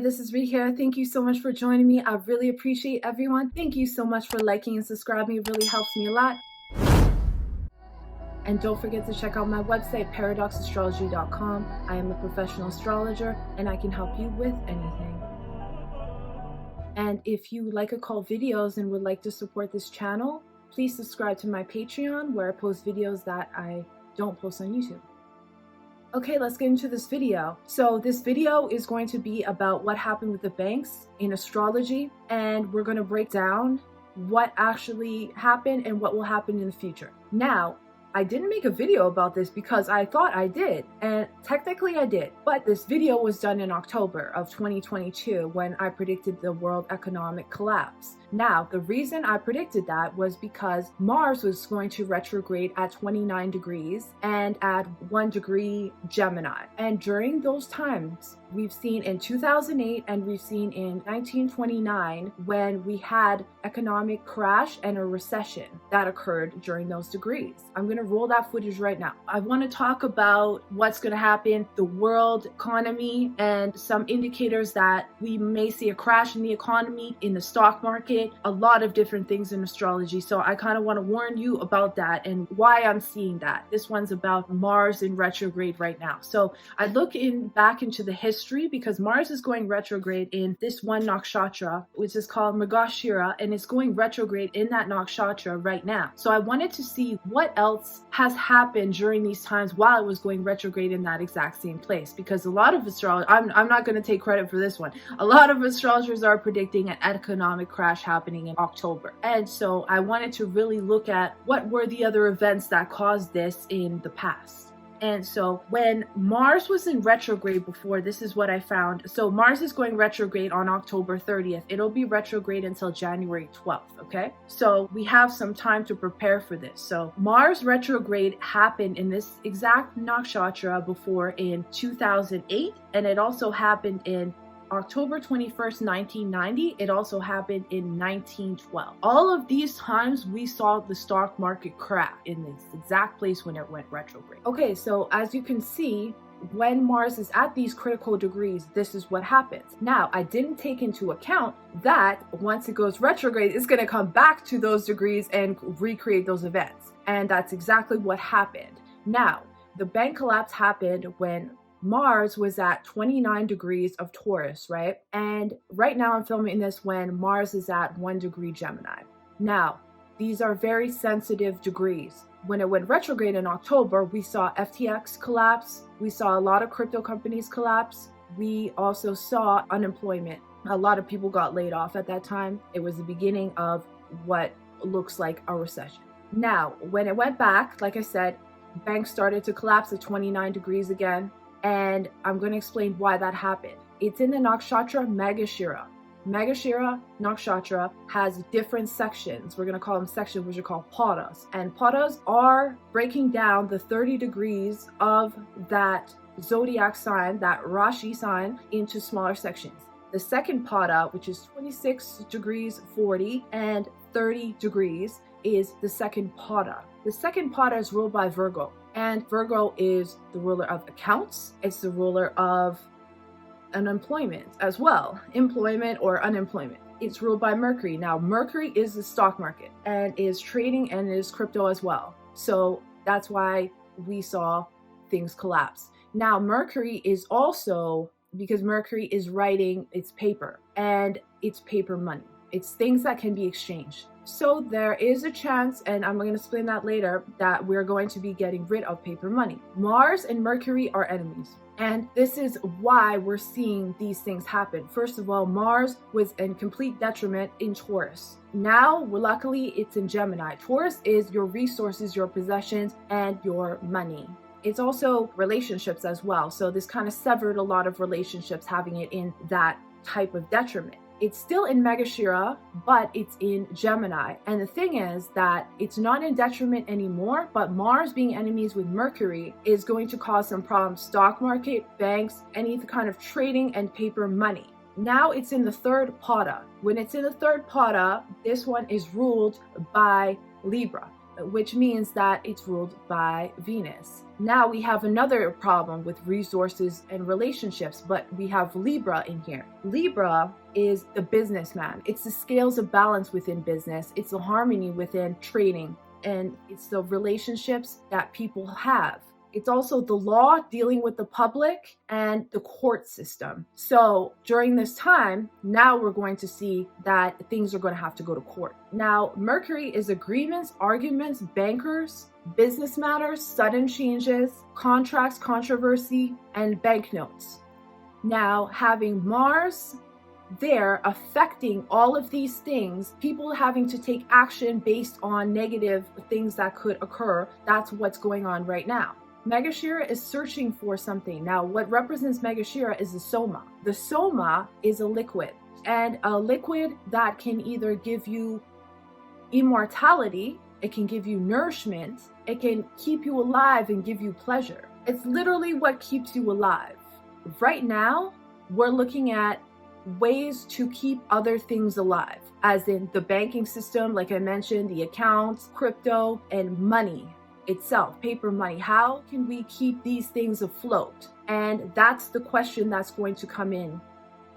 this is Ree here. Thank you so much for joining me. I really appreciate everyone. Thank you so much for liking and subscribing. It really helps me a lot. And don't forget to check out my website, paradxastrology.com. I am a professional astrologer and I can help you with anything. And if you like occult videos and would like to support this channel, please subscribe to my Patreon where I post videos that I don't post on YouTube. Okay, let's get into this video. So this video is going to be about what happened with the banks in astrology, and we're going to break down what actually happened and what will happen in the future. Now, I didn't make a video about this because I thought I did, and technically I did, but this video was done in October of 2022 when I predicted the world economic collapse. Now, the reason I predicted that was because Mars was going to retrograde at 29 degrees and at 1 degree Gemini. And during those times, we've seen in 2008 and we've seen in 1929 when we had economic crash and a recession that occurred during those degrees. I'm going to roll that footage right now. I want to talk about what's going to happen, the world economy, and some indicators that we may see a crash in the economy, in the stock market, a lot of different things in astrology. So I kind of want to warn you about that and why I'm seeing that. This one's about Mars in retrograde right now. So I look back into the history because Mars is going retrograde in this one nakshatra, which is called Mrigashira, and it's going retrograde in that nakshatra right now. So I wanted to see what else has happened during these times while it was going retrograde in that exact same place, because a lot of astrologers, I'm not going to take credit for this one, a lot of astrologers are predicting an economic crash happening in October. And so I wanted to really look at what were the other events that caused this in the past. And so when Mars was in retrograde before, this is what I found. So Mars is going retrograde on October 30th. It'll be retrograde until January 12th, okay? So we have some time to prepare for this. So Mars retrograde happened in this exact nakshatra before in 2008, and it also happened in October 21st, 1990. It also happened in 1912. All of these times we saw the stock market crash in this exact place when it went retrograde. Okay, so as you can see, when Mars is at these critical degrees, this is what happens. Now, I didn't take into account that once it goes retrograde, it's going to come back to those degrees and recreate those events. And that's exactly what happened. Now, the bank collapse happened when Mars was at 29 degrees of Taurus, right? And right now I'm filming this when Mars is at 1 degree Gemini. Now, these are very sensitive degrees. When it went retrograde in October, we saw FTX collapse. We saw a lot of crypto companies collapse. We also saw unemployment. A lot of people got laid off at that time. It was the beginning of what looks like a recession. Now, when it went back, like I said, banks started to collapse at 29 degrees again. And I'm going to explain why that happened. It's in the nakshatra Mrigashira. Mrigashira nakshatra has different sections. We're going to call them sections, which are called padas. And padas are breaking down the 30 degrees of that zodiac sign, that Rashi sign, into smaller sections. The second pada, which is 26 degrees 40 and 30 degrees, is the second pada. The second pada is ruled by Virgo. And Virgo is the ruler of accounts. It's the ruler of unemployment as well, employment or unemployment. It's ruled by Mercury. Now, Mercury is the stock market and is trading and is crypto as well. So that's why we saw things collapse. Now, Mercury is also, because Mercury is writing its paper, and it's paper money. It's things that can be exchanged. So there is a chance, and I'm going to explain that later, that we're going to be getting rid of paper money. Mars and Mercury are enemies. And this is why we're seeing these things happen. First of all, Mars was in complete detriment in Taurus. Now, luckily, it's in Gemini. Taurus is your resources, your possessions, and your money. It's also relationships as well. So this kind of severed a lot of relationships, having it in that type of detriment. It's still in Mrigashira, but it's in Gemini. And the thing is that it's not in detriment anymore, but Mars being enemies with Mercury is going to cause some problems. Stock market, banks, any kind of trading and paper money. Now it's in the third pada. When it's in the third pada, this one is ruled by Libra. which means that it's ruled by Venus. Now we have another problem with resources and relationships, but we have Libra in here. Libra is the businessman. It's the scales of balance within business. It's the harmony within trading, and it's the relationships that people have. It's also the law, dealing with the public, and the court system. So during this time, now we're going to see that things are going to have to go to court. Now, Mercury is agreements, arguments, bankers, business matters, sudden changes, contracts, controversy, and banknotes. Now, having Mars there affecting all of these things, people having to take action based on negative things that could occur, that's what's going on right now. Megashira is searching for something. Now, what represents Megashira is the soma. The soma is a liquid, and a liquid that can either give you immortality, it can give you nourishment, it can keep you alive and give you pleasure. It's literally what keeps you alive. Right now, we're looking at ways to keep other things alive, as in the banking system, like I mentioned, the accounts, crypto, and money itself, paper money. How can we keep these things afloat? And that's the question that's going to come in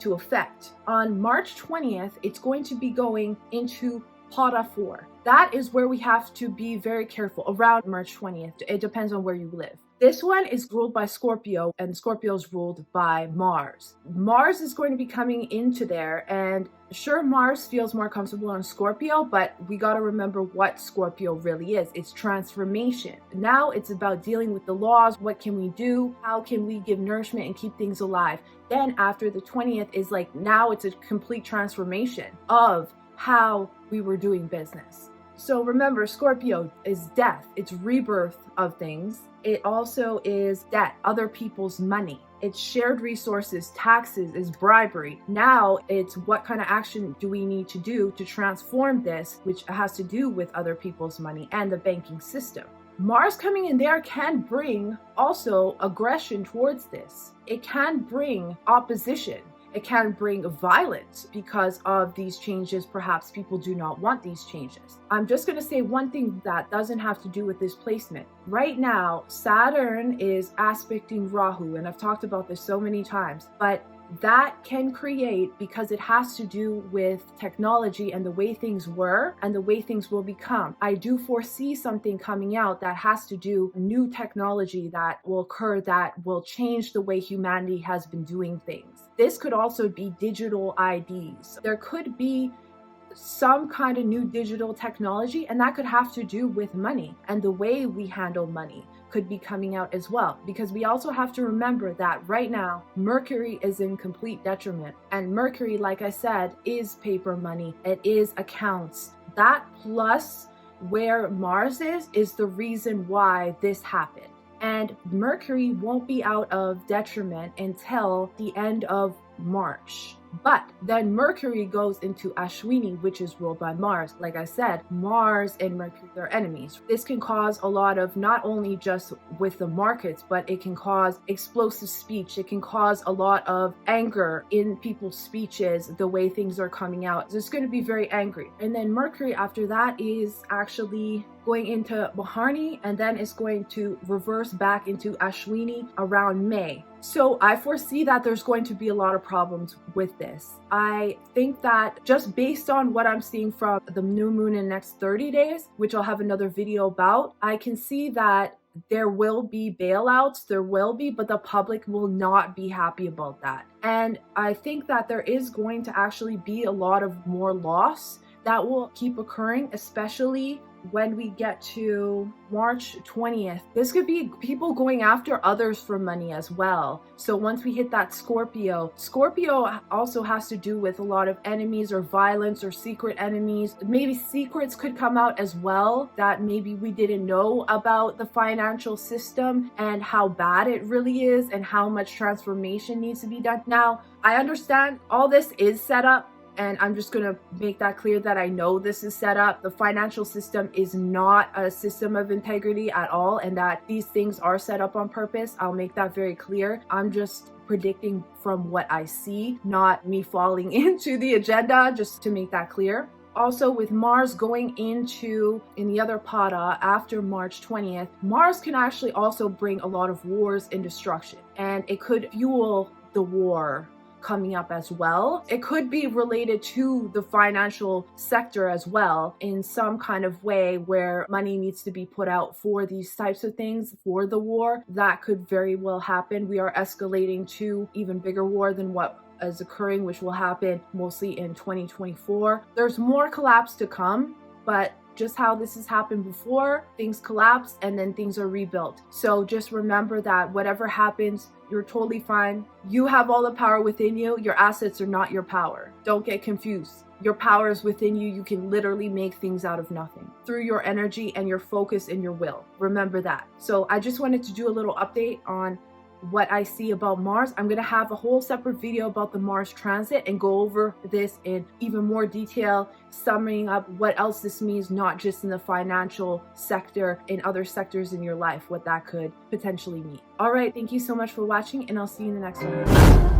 to effect. On March 20th, it's going to be going into Pada 4. That is where we have to be very careful around March 20th. It depends on where you live. This one is ruled by Scorpio, and Scorpio is ruled by Mars. Mars is going to be coming into there, and sure, Mars feels more comfortable on Scorpio, but we got to remember what Scorpio really is. It's transformation. Now it's about dealing with the laws. What can we do? How can we give nourishment and keep things alive? Then after the 20th is like, now it's a complete transformation of how we were doing business. So remember, Scorpio is death. It's rebirth of things. It also is debt, other people's money. It's shared resources, taxes, is bribery. Now it's what kind of action do we need to do to transform this, which has to do with other people's money and the banking system. Mars coming in there can bring also aggression towards this. It can bring opposition. It can bring violence because of these changes. Perhaps people do not want these changes. I'm just going to say one thing that doesn't have to do with this placement. Right now, Saturn is aspecting Rahu, and I've talked about this so many times, but that can create, because it has to do with technology and the way things were and the way things will become. I do foresee something coming out that has to do new technology that will occur that will change the way humanity has been doing things. This could also be digital IDs. There could be some kind of new digital technology, and that could have to do with money, and the way we handle money could be coming out as well, because we also have to remember that right now Mercury is in complete detriment, and Mercury, like I said, is paper money. It is accounts. That plus where Mars is the reason why this happened. And Mercury won't be out of detriment until the end of March. But then Mercury goes into Ashwini, which is ruled by Mars. Like I said, Mars and Mercury are enemies. This can cause a lot of, not only just with the markets, but it can cause explosive speech. It can cause a lot of anger in people's speeches, the way things are coming out. It's going to be very angry. And then Mercury after that is actually going into Baharni, and then it's going to reverse back into Ashwini around May. So I foresee that there's going to be a lot of problems with this. I think that just based on what I'm seeing from the new moon in the next 30 days, which I'll have another video about, I can see that there will be bailouts, but the public will not be happy about that. And I think that there is going to actually be a lot of more loss that will keep occurring, especially when we get to March 20th. This could be people going after others for money as well. So once we hit that Scorpio also has to do with a lot of enemies or violence or secret enemies. Maybe secrets could come out as well that maybe we didn't know about the financial system and how bad it really is and how much transformation needs to be done. Now, I understand all this is set up, and I'm just going to make that clear that I know this is set up. The financial system is not a system of integrity at all, and that these things are set up on purpose. I'll make that very clear. I'm just predicting from what I see, not me falling into the agenda, just to make that clear. Also, with Mars going into in the other pada after March 20th, Mars can actually also bring a lot of wars and destruction, and it could fuel the war coming up as well. It could be related to the financial sector as well in some kind of way where money needs to be put out for these types of things, for the war. That could very well happen. We are escalating to even bigger war than what is occurring, which will happen mostly in 2024. There's more collapse to come, but just how this has happened before, things collapse and then things are rebuilt. So just remember that whatever happens, you're totally fine. You have all the power within you. Your assets are not your power. Don't get confused. Your power is within you. You can literally make things out of nothing through your energy and your focus and your will. Remember that. So I just wanted to do a little update on what I see about Mars. I'm going to have a whole separate video about the Mars transit and go over this in even more detail, summing up what else this means, not just in the financial sector, in other sectors in your life, what that could potentially mean. All right, thank you so much for watching, and I'll see you in the next one.